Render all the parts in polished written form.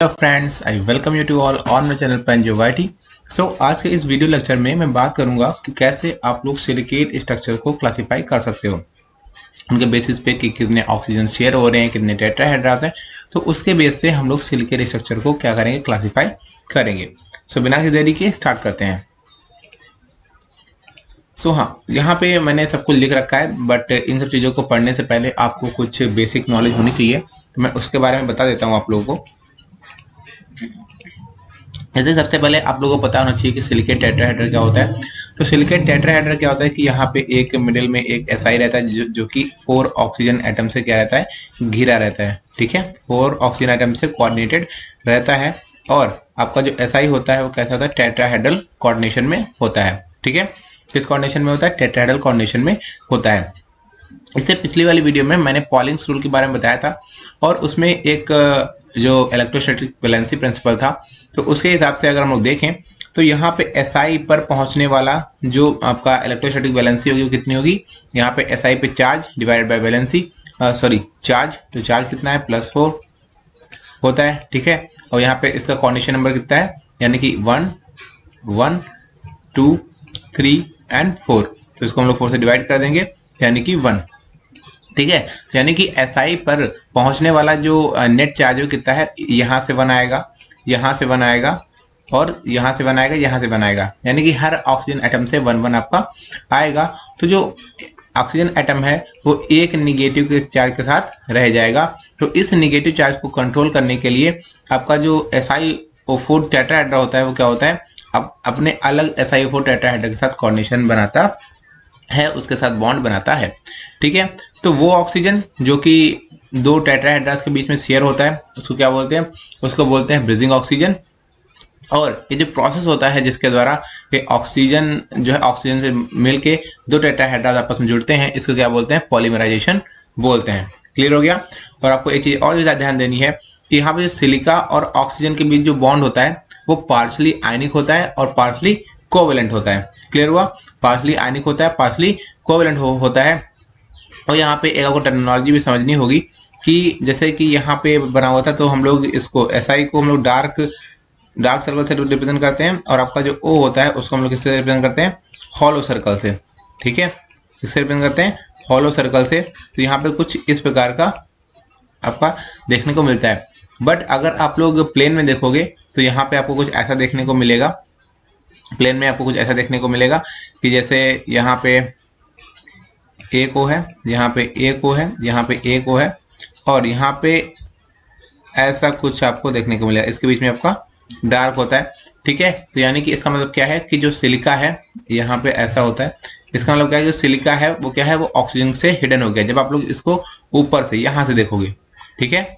Hello friends, I welcome you to all on my channel पेंजो वाईटी। So आज के इस वीडियो लेक्चर में मैं बात करूंगा कि कैसे आप लोग सिलिकेट स्ट्रक्चर को क्लासिफाई कर सकते हो, उनके बेसिस पे कि कितने ऑक्सीजन शेयर हो रहे हैं, कितने टेट्राहेड्रास हैं। तो उसके बेस पे हम लोग सिलिकेट स्ट्रक्चर को क्या करेंगे, क्लासीफाई करेंगे। सो बिना किसी देरी के स्टार्ट करते हैं। हाँ, यहाँ पे मैंने सब कुछ लिख रखा है, बट इन सब चीज़ों को पढ़ने से पहले आपको कुछ बेसिक नॉलेज होनी चाहिए, तो मैं उसके बारे में बता देता हूँ आप लोगों को। जैसे सबसे पहले आप लोगों को पता होना चाहिए कि सिलिकेट टेट्राहेड्रा क्या होता है। तो सिलिकेट टेट्राहेड्रा क्या होता है कि यहाँ पे एक मिडिल में एक एसआई रहता है जो कि 4 ऑक्सीजन एटम से क्या रहता है, घिरा रहता है। ठीक है, 4 ऑक्सीजन एटम से कोऑर्डिनेटेड रहता है। और आपका जो एसआई होता है वो कैसा होता है, टेट्राहेड्रल कोऑर्डिनेशन में होता है। ठीक है, किस कोऑर्डिनेशन में होता है, टेट्राहेड्रल कोऑर्डिनेशन में होता है। इससे पिछली वाली वीडियो में मैंने पॉलिंग्स रूल के बारे में बताया था, और उसमें एक जो इलेक्ट्रोस्टैटिक वैलेंसी प्रिंसिपल था, तो उसके हिसाब से अगर हम लोग देखें तो यहाँ पे एसआई पर पहुंचने वाला जो आपका इलेक्ट्रोस्टैटिक वैलेंसी होगी वो कितनी होगी, यहाँ पे एसआई पे charge divided by valency, charge, तो चार्ज कितना है, +4 होता है। ठीक है, और यहाँ पे इसका कोऑर्डिनेशन नंबर कितना है, यानी कि 1, 1, 2, 3 एंड 4। तो इसको हम लोग 4 से डिवाइड कर देंगे, यानी कि 1। ठीक है, यानी कि एसआई पर पहुंचने वाला जो नेट चार्ज है कितना है, यहाँ से 1 आएगा, यहाँ से 1 आएगा, और यहाँ से 1 आएगा, यहाँ से 1 आएगा, यानी कि हर ऑक्सीजन एटम से 1 1 आपका आएगा। तो जो ऑक्सीजन एटम है वो एक निगेटिव के चार्ज के साथ रह जाएगा। तो इस निगेटिव चार्ज को कंट्रोल करने के लिए आपका जो SiO4 टेट्राहेड्रा होता है वो क्या होता है, अब अपने अलग SiO4 टेट्राहेड्रा के साथ कोऑर्डिनेशन बनाता है, उसके साथ बॉन्ड बनाता है। ठीक है, तो वो ऑक्सीजन जो कि 2 टेट्राहेड्रास के बीच में शेयर होता है उसको क्या बोलते हैं, उसको बोलते हैं ब्रिजिंग ऑक्सीजन। और ये जो प्रोसेस होता है जिसके द्वारा ये ऑक्सीजन जो है ऑक्सीजन से मिलके 2 टेट्राहेड्रास आपस में जुड़ते हैं, इसको क्या बोलते हैं, पॉलीमराइजेशन बोलते हैं। क्लियर हो गया। और आपको एक चीज और ज़्यादा ध्यान देनी है कि यहाँ पे सिलिका और ऑक्सीजन के बीच जो बॉन्ड होता है वो पार्शली आयनिक होता है और पार्शली कोवेलेंट होता है। क्लियर हुआ, पार्शली आयनिक होता है, पार्शली कोवेलेंट होता है। और यहाँ पे एक आपको टर्मिनोलॉजी भी समझनी होगी कि जैसे कि यहाँ पे बना हुआ था, तो हम लोग इसको एसआई को हम लोग डार्क सर्कल से रिप्रेजेंट करते हैं, और आपका जो ओ होता है उसको हम लोग किससे रिप्रेजेंट करते हैं, हॉलो सर्कल से। ठीक है, किससे रिप्रेजेंट करते हैं, हॉलो सर्कल से। तो यहाँ पे कुछ इस प्रकार का आपका देखने को मिलता है। बट अगर आप लोग प्लेन में देखोगे तो यहाँ पे आपको कुछ ऐसा देखने को मिलेगा, प्लेन में आपको कुछ ऐसा देखने को मिलेगा कि जैसे यहाँ पे एक ओ है, यहाँ पे एक ओ है, यहाँ पे एक ओ है, और यहाँ पे ऐसा कुछ आपको देखने को मिलेगा, इसके बीच में आपका डार्क होता है। ठीक है, तो यानी कि इसका मतलब क्या है कि जो सिलिका है यहाँ पे ऐसा होता है, इसका मतलब क्या है, जो सिलिका है वो क्या है, वो ऑक्सीजन से हिडन हो गया जब आप लोग इसको ऊपर से यहाँ से देखोगे। ठीक है,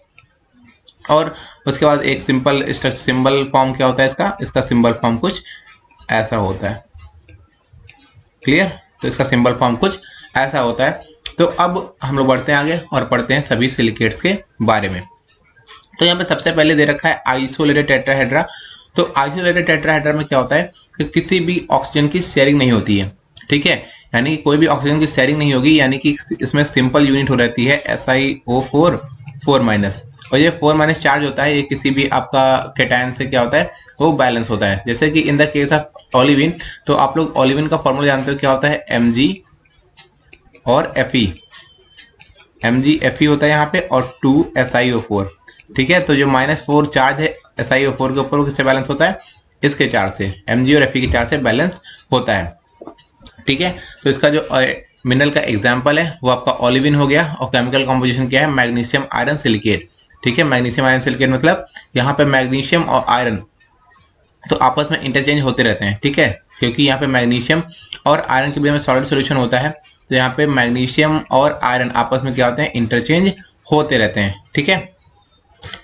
और उसके बाद एक सिंबल फॉर्म क्या होता है इसका सिंबल फॉर्म कुछ ऐसा होता है। क्लियर, तो इसका सिंबल फॉर्म कुछ ऐसा होता है। तो अब हम लोग बढ़ते हैं आगे और पढ़ते हैं सभी सिलिकेट्स के बारे में। तो यहाँ पे सबसे पहले दे रखा है आइसोलेटेड टेट्राहेड्रा। तो आइसोलेटेड टेट्राहेड्रा में क्या होता है कि किसी भी ऑक्सीजन की शेयरिंग नहीं होती है। ठीक है, यानी कि कोई भी ऑक्सीजन की शेयरिंग नहीं होगी, यानी कि इसमें सिंपल यूनिट हो रहती है SiO4 4-, और ये 4- चार्ज होता है, ये किसी भी आपका कैटायन से क्या होता है, वो बैलेंस होता है। जैसे कि in the case of olivine, तो आप लोग ओलिविन का फॉर्मूला जानते हो क्या होता है, Mg और Fe। Mg Fe होता है यहाँ पे, और 2 SiO4। ठीक है, तो जो -4 चार्ज है SiO4 के ऊपर वो किससे बैलेंस होता है, इसके चार्ज से, Mg और Fe के चार्ज से बैलेंस होता है। ठीक है, तो इसका जो मिनरल का एग्जाम्पल है वो आपका ओलिविन हो गया, और केमिकल कॉम्पोजिशन क्या है, मैग्नीशियम आयरन सिलिकेट। ठीक है, मैग्नीशियम आयरन सिलिकेट मतलब यहाँ पे मैग्नीशियम और आयरन तो आपस में इंटरचेंज होते रहते हैं। ठीक है, क्योंकि यहाँ पे मैग्नीशियम और आयरन के बीच में सॉलिड सॉल्यूशन होता है, तो यहाँ पे मैग्नीशियम और आयरन आपस में क्या होते हैं, इंटरचेंज होते रहते हैं। ठीक है,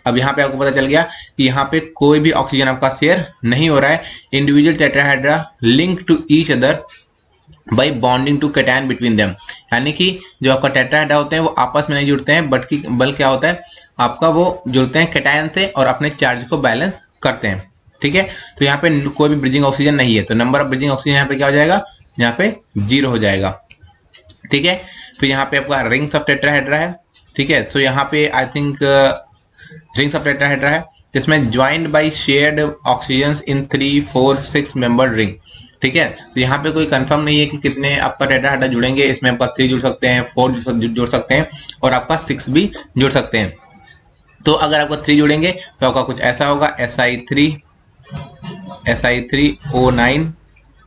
अब यहाँ पे आपको पता चल गया कि यहाँ पे कोई भी ऑक्सीजन आपका शेयर नहीं हो रहा है। Individual tetrahedra link to each other by bonding to cation between them, यानी कि जो आपका टेट्राहेड्रा होते हैं वो आपस में नहीं जुड़ते हैं, बल्कि क्या होता है आपका वो जुड़ते हैं कैटायन से और अपने चार्ज को बैलेंस करते हैं। ठीक है, तो यहाँ पे कोई भी ब्रिजिंग ऑक्सीजन नहीं है, तो नंबर ऑफ ब्रिजिंग ऑक्सीजन यहाँ पे क्या हो जाएगा, यहाँ पे 0 हो जाएगा। ठीक है, तो यहाँ पे आपका रिंग्स ऑफ टेट्राहेड्रा है। ठीक है, सो यहाँ पे I think rings of tetrahedra है, जिसमें joined bye shared oxygen in 3, 4, 6 member ring. ठीक है, तो यहाँ पे कोई कंफर्म नहीं है कि कितने आपका टेट्राहेड्रा जुड़ेंगे। इसमें आपका 3 जुड़ सकते हैं, 4 जुड़ सकते हैं और आपका 6 भी जुड़ सकते हैं। तो अगर आपका 3 जुड़ेंगे तो आपका कुछ ऐसा होगा, Si3O9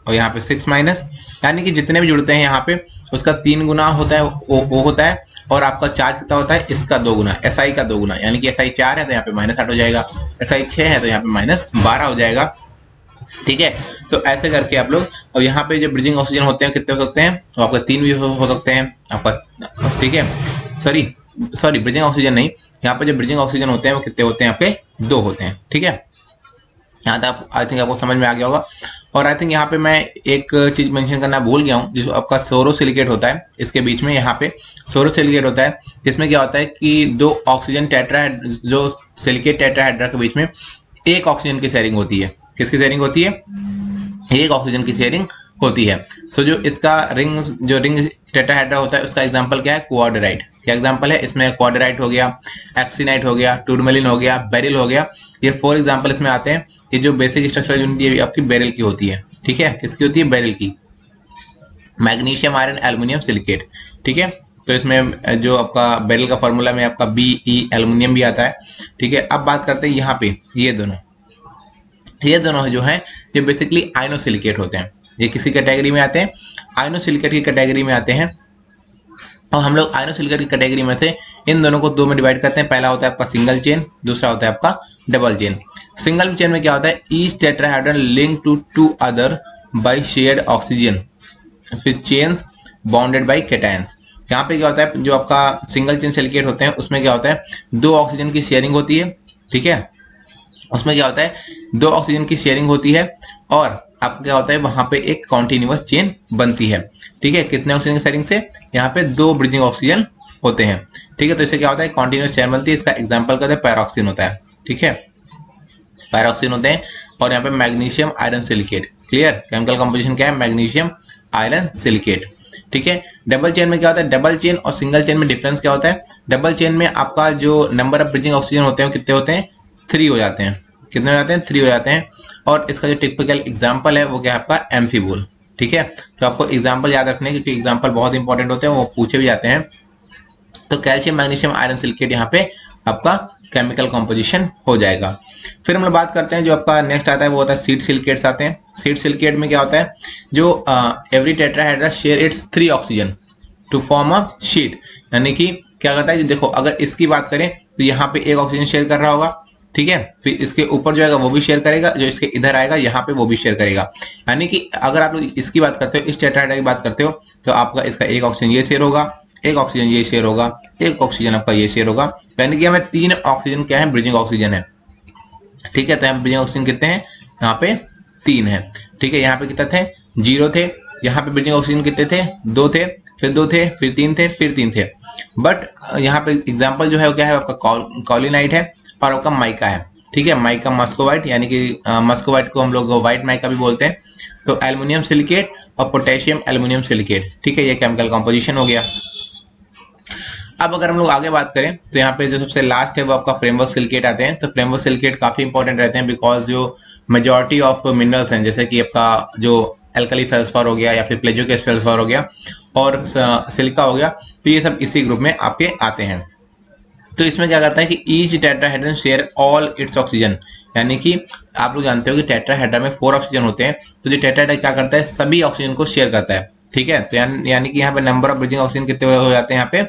और यहाँ पे 6 माइनस, यानी कि जितने भी जुड़ते हैं यहाँ पे उसका 3 गुना होता है, वो होता है। और आपका चार्ज कितना होता है, इसका 2 गुना, SI का 2 गुना, यानी कि SI 4 है तो यहाँ पे -8 हो जाएगा, SI 6 है तो यहाँ पे -12 हो जाएगा। ठीक है, तो ऐसे करके आप लोग, और यहाँ पे जो ब्रिजिंग ऑक्सीजन होते हैं कितने हो सकते हैं, तो आपका 3 भी हो सकते हैं आपका। ठीक है, सॉरी ब्रिजिंग ऑक्सीजन नहीं, यहाँ पे जो ब्रिजिंग ऑक्सीजन होते हैं वो कितने होते हैं, आपके 2 होते हैं। ठीक है, यहाँ तक आई थिंक आपको समझ में आ गया होगा। और आई थिंक यहाँ पे मैं एक चीज मेंशन करना भूल गया हूँ, जो आपका सोरोसिलिकेट होता है, इसके बीच में यहाँ पे सोरोसिलिकेट होता है, जिसमें क्या होता है कि 2 ऑक्सीजन जो सिलिकेट टेट्राहेड्रा के बीच में एक ऑक्सीजन की शेयरिंग होती है। किसकी शेयरिंग होती है, एक ऑक्सीजन की शेयरिंग होती है। सो जो इसका रिंग टेट्राहेड्रा होता है उसका एग्जांपल क्या है, क्वाड्राइट। क्या एग्जांपल है इसमें, क्वाड्राइट हो गया, एक्सिनाइट हो गया, टूरमेलिन हो गया, बेरिल हो गया, ये 4 एग्जांपल इसमें आते हैं। ये जो बेसिक स्ट्रक्चरल यूनिट आपकी बेरिल की होती है। ठीक है, किसकी होती है, बेरिल की, मैग्नीशियम आयरन एल्युमिनियम सिलिकेट। ठीक है, तो इसमें जो आपका बेरिल का फॉर्मूला में आपका Be एल्युमिनियम भी आता है। ठीक है, अब बात करते हैं यहाँ पे ये दोनों जो हैं ये बेसिकली आइनोसिलिकेट होते हैं। ये किसी कैटेगरी में आते हैं, आइनोसिलिकेट की कैटेगरी में आते हैं। और हम लोग आइनोसिलिकेट की कैटेगरी में से इन दोनों को 2 में डिवाइड करते हैं। पहला होता है आपका सिंगल चेन, दूसरा होता है आपका डबल चेन। सिंगल चेन में क्या होता है, each tetrahedron link to 2 other by shared oxygen फिर चेन्स बाउंडेड बाय कैटायंस। यहाँ पे क्या होता है, जो आपका सिंगल चेन सिलिकेट होते हैं उसमें क्या होता है, 2 ऑक्सीजन की शेयरिंग होती है। ठीक है, उसमें क्या होता है, 2 ऑक्सीजन की शेयरिंग होती है और आपका क्या होता है, वहां पे एक कॉन्टिन्यूअस चेन बनती है। ठीक है, कितने ऑक्सीजन की शेयरिंग से, यहाँ पे 2 ब्रिजिंग ऑक्सीजन होते हैं। ठीक है, तो इससे क्या होता है, कॉन्टिन्यूअस चेन बनती है। इसका एग्जाम्पल कहते हैं पैरोक्सिन होता है। ठीक है, पैरोक्सिन होते हैं। और यहाँ पे magnesium iron silicate, clear, chemical composition क्या है, मैग्नीशियम आयरन सिलिकेट। ठीक है, डबल चेन में क्या होता है, डबल चेन और सिंगल चेन में डिफरेंस क्या होता है, डबल चेन में आपका जो नंबर ऑफ ब्रिजिंग ऑक्सीजन होते हैं वो कितने होते हैं, 3 हो जाते हैं। कितने हो जाते हैं, 3 हो जाते हैं। और इसका जो टिपिकल एग्जाम्पल है वो क्या है, आपका एम्फीबोल। ठीक है, तो आपको एग्जाम्पल याद रखने क्योंकि एग्जाम्पल बहुत इंपॉर्टेंट होते हैं, वो पूछे भी जाते हैं। तो कैल्शियम मैग्नीशियम आयरन सिलिकेट यहाँ पे आपका केमिकल कॉम्पोजिशन हो जाएगा। फिर हम लोग बात करते हैं जो आपका नेक्स्ट आता है वो होता है सीड सिलिकेट्स आते हैं। सीड सिलिकेट में क्या होता है, जो every tetrahedra share its 3 oxygen to form a sheet, यानी कि क्या करता है, देखो अगर इसकी बात करें तो यहाँ पे 1 ऑक्सीजन शेयर कर रहा होगा। ठीक है, फिर इसके ऊपर जो आएगा वो भी शेयर करेगा, जो इसके इधर आएगा यहाँ पे वो भी शेयर करेगा। यानी कि अगर आप लोग इसकी बात करते हो, इस टेट्राहेड्रा की बात करते हो, तो आपका इसका 1 ऑक्सीजन ये शेयर होगा, 1 ऑक्सीजन ये शेयर होगा, 1 ऑक्सीजन आपका ये शेयर होगा। यानी कि हमें 3 ऑक्सीजन क्या है, ब्रिजिंग ऑक्सीजन है। ठीक है, तो यहाँ ब्रिजिंग ऑक्सीजन कितने हैं, यहाँ पे 3 है। ठीक है, यहाँ पे कितने थे, 0 थे। यहाँ पे ब्रिजिंग ऑक्सीजन कितने थे, 2 थे, फिर 2 थे, फिर 3 थे, फिर 3 थे। बट यहाँ पे एग्जाम्पल जो है वो क्या है, आपका कॉलिनाइट है और आपका माइका है। ठीक है, माइका मस्कोवाइट, यानी कि मस्कोवाइट को हम लोग व्हाइट माइका भी बोलते हैं। तो एल्युमिनियम सिलिकेट और पोटेशियम एल्युमिनियम सिलिकेट। ठीक है, ये केमिकल कॉम्पोजिशन हो गया। अब अगर हम लोग आगे बात करें तो यहाँ पे जो सबसे लास्ट है वो आपका फ्रेमवर्क सिलिकेट आते हैं। तो फ्रेमवर्क सिलिकेट काफी इंपॉर्टेंट रहते हैं बिकॉज जो मेजॉरिटी ऑफ मिनरल्स हैं, जैसे कि आपका जो एल्कली फेल्सफॉर हो गया या फिर प्लेजियोकेस फेल्सफॉर हो गया और सिलिका हो गया, तो ये सब इसी ग्रुप में आपके आते हैं। तो इसमें क्या करता है कि each tetrahedron share all it's oxygen, यानी कि आप लोग जानते हो कि टेट्राहेड्रा में 4 ऑक्सीजन होते हैं। तो जो टेट्राहेड्रा क्या करता है, सभी ऑक्सीजन को शेयर करता है। ठीक है, तो यानी कि यहाँ पे नंबर ऑफ ब्रिजिंग ऑक्सीजन कितने हो जाते हैं, यहाँ पे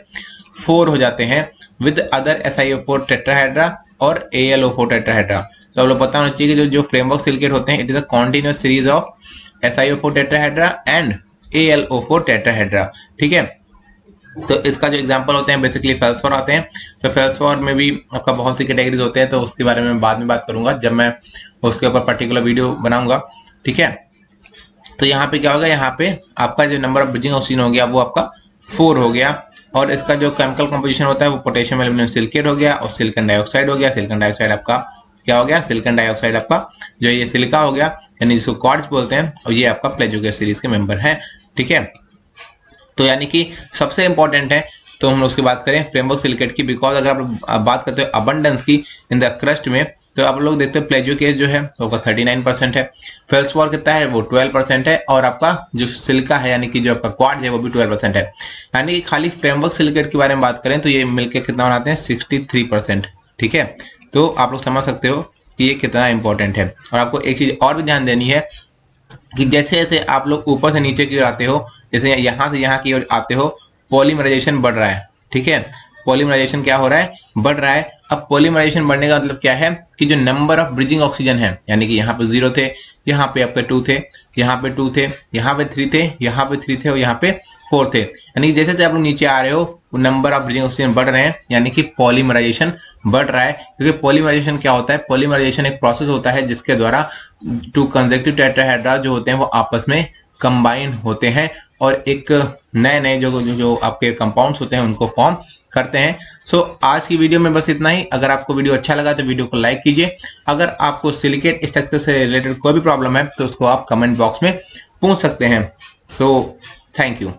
4 हो जाते हैं विद अदर SiO4 टेट्राहेड्रा और AlO4 टेट्राहेड्रा। तो आप लोग पता होना चाहिए कि जो फ्रेमवर्क सिलिकेट होते हैं, it is a continuous series of SiO4 tetrahedra and AlO4 tetrahedra. ठीक है, तो इसका जो एग्जांपल होते हैं बेसिकली फेल्सफॉर आते हैं। तो फेल्सफॉर में भी आपका बहुत सी कैटेगरीज होते हैं, तो उसके बारे में बाद में बात करूंगा जब मैं उसके ऊपर पर्टिकुलर वीडियो बनाऊंगा। ठीक है, तो यहाँ पे क्या होगा, यहाँ पे आपका जो नंबर ऑफ ब्रिजिंग ऑक्सीजन हो गया वो आपका 4 हो गया। और इसका जो केमिकल कंपोजिशन होता है वो पोटेशियम एल्युमिनियम सिलिकेट हो गया और सिलिकॉन डाइऑक्साइड हो गया। सिलिकॉन डाइऑक्साइड आपका क्या हो गया, सिलिकॉन डाइऑक्साइड आपका जो ये सिलिका हो गया, यानी जिसको क्वार्ट्ज बोलते हैं, और ये आपका प्लेजियोकेस सीरीज के मेंबर हैं। ठीक है, तो यानी कि सबसे इंपॉर्टेंट है तो हम उसकी बात करें फ्रेमवर्क सिलिकेट की, बिकॉज अगर आप बात करते हो अबंडेंस की इन द क्रस्ट में, तो आप लोग देखते हो प्लेजियो केस जो है वो 39% है, फेल्सफोर कितना है वो 12% है, और आपका जो सिलिका है यानी कि जो आपका क्वार्ट्ज है वो भी 12% है। यानी कि खाली फ्रेमवर्क सिलिकेट के बारे में बात करें तो ये मिलकर कितना बनाते हैं 63%। ठीक है, तो आप लोग समझ सकते हो कि ये कितना इंपॉर्टेंट है। और आपको एक चीज और भी ध्यान देनी है कि जैसे जैसे आप लोग ऊपर से नीचे की ओर आते हो, जैसे यहाँ से यहाँ की ओर आते हो, पॉलीमराइजेशन बढ़ रहा है। ठीक है, पॉलीमराइजेशन क्या हो रहा है, बढ़ रहा है। अब पॉलीमराइजेशन बढ़ने का मतलब क्या है कि जो नंबर ऑफ ब्रिजिंग ऑक्सीजन है, यानी कि यहाँ पे 0 थे, यहाँ पे आपके 2 थे, यहाँ पे 2 थे, यहाँ पे 3 थे, यहाँ पे 3 थे और यहाँ पे 4 थे। यानी जैसे जैसे आप लोग नीचे आ रहे हो नंबर ऑफ ब्रिजिंग ऑक्सीजन बढ़ रहे हैं, यानी कि पॉलीमराइजेशन बढ़ रहा है। क्योंकि पॉलीमराइजेशन क्या होता है, पॉलीमराइजेशन एक प्रोसेस होता है जिसके द्वारा 2 कंसेक्यूटिव टेट्राहेड्रा जो होते हैं वो आपस में कंबाइन होते हैं और एक नए नए जो आपके कंपाउंड्स होते हैं उनको फॉर्म करते हैं। सो आज की वीडियो में बस इतना ही। अगर आपको वीडियो अच्छा लगा तो वीडियो को लाइक कीजिए। अगर आपको सिलिकेट स्ट्रक्चर से रिलेटेड कोई भी प्रॉब्लम है तो उसको आप कमेंट बॉक्स में पूछ सकते हैं। So thank you.